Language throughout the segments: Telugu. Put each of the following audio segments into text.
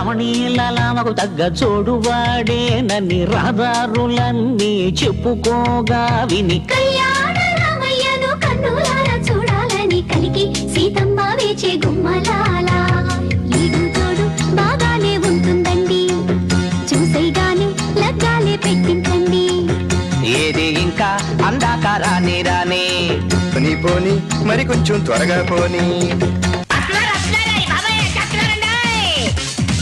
రమణీలలామకు తగ్గ చోడువాడే నన్ని రహదారులన్నీ చెప్పుకోగా విని కళ్యాణ రామయ్యను కన్నులారా చూడాలని కలిగి సీతమ్మ వేచే గుమ్మలాల ఈడు తోడు బాగానే ఉంటుందండి చూసేగానే లగ్గాలే పెట్టించండి ఏది ఇంకా అందాక రాని రాని పోనీ పోనీ మరి కొంచెం త్వరగా పోనీ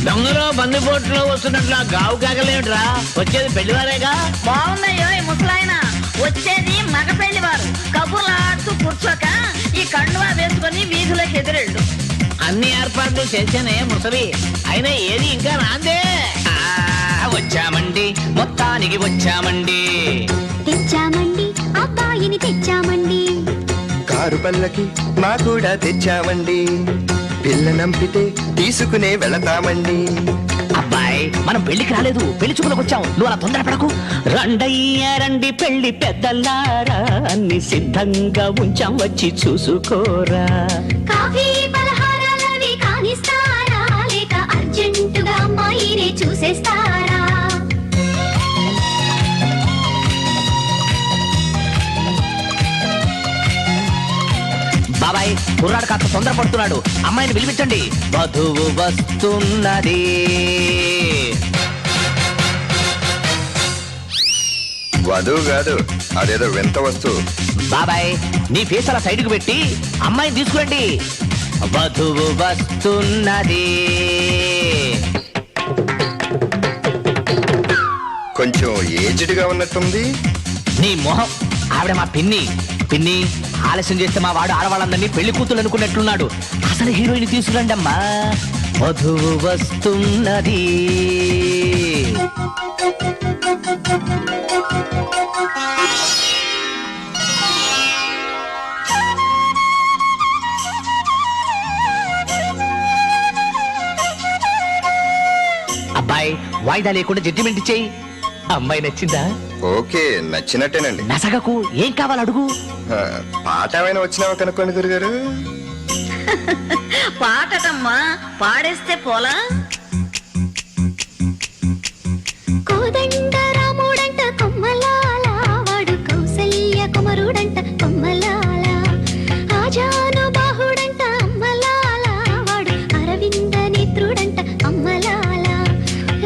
దొంగలో బందిపోట్లో వస్తున్నట్లు గావు కాగలేమిట్రా వచ్చేది పెళ్లివారేగా బాగున్నాయో ఈ ముసలాయన వచ్చేది మగ పెళ్లివారు కబుర్లాడుతూ కూర్చోక ఈ కండువా వేసుకొని వీధులకు ఎదురెళ్ళు అన్ని ఏర్పాట్లు చేసేనే ముసలి అయినా ఏది ఇంకా రాందే వచ్చామండి మొత్తానికి వచ్చామండి తెచ్చామండి అబ్బాయిని తెచ్చామండి కారు పల్లకి మా కూడా తెచ్చామండి పిల్ల నంపితే తీసుకునే వెళతామండి అబ్బాయి మనం పెళ్లికి రాలేదు పెళ్లి చూపులకు వచ్చాం నువ్వు అలా తొందరపడకు రండయ్య రండి పెళ్లి పెద్దలారా అన్ని సిద్ధంగా ఉంచాం వచ్చి చూసుకోరా కాఫీ పలహారాలవి కానిస్తారా లేక అర్జెంటుగా అమ్మాయినే చూసేస్తారా బాబాయ్ కుర్రాడు కాస్త తొందరపడుతున్నాడు అమ్మాయిని పిలిపించండి వధువు వస్తున్నది వధువు కాదు అదేదో వింత వస్తువు బాబాయ్ నీ ఫేస్ అలా సైడ్కి పెట్టి అమ్మాయిని తీసుకురండి వధువు వస్తున్నది కొంచెం ఏజ్డ్ గా ఉన్నట్టుంది నీ మొహం ఆవిడ మా పిన్ని పిన్ని ఆలస్యం చేస్తే మా వాడు ఆడవాళ్ళందరినీ పెళ్లి కూతురు అనుకున్నట్లున్నాడు అసలు హీరోయిన్ తీసుకురండి అమ్మా వధువు వస్తున్నది అబ్బాయి వాయిదా లేకుండా జడ్జిమెంట్ ఇచ్చేయి అమ్మాయి నచ్చిందా ఓకే నచ్చినట్టేనండి నసగకు ఏం కావాలి అడుగు పాట ఏమైనా వచ్చినావా కనుక్కోండి గురుగారు పాటటమ్మా పాడేస్తే పోలా కోదండ రాముడంట కొమ్మలాల వాడు కౌసల్య కుమరుడంట కొమ్మలాల ఆజాను బాహుడంట అమ్మలాల వాడు అరవింద నేత్రుడంట అమ్మలాల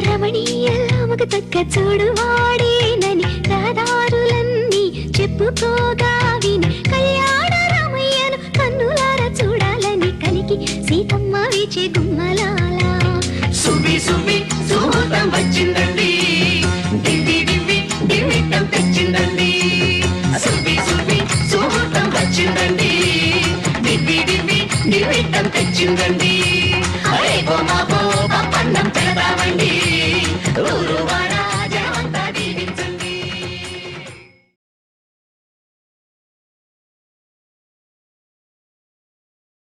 రమణీయలామకు తగ్గ చూడువాడేనని రహదారులన్నీ చెప్పుకోగా విని కళ్యాణ రామయ్యను కన్నులారా చూడాలని కలిగి సీతమ్మ వేచే గుమ్మలాల సువి సువి సుహృతం వచ్చిందండి దివ్వి దివ్వి దివ్వితం తెచ్చిందండి సువి సువి సుహృతం వచ్చిందండి దివ్వి దివ్వి దివ్వితం తెచ్చిందండి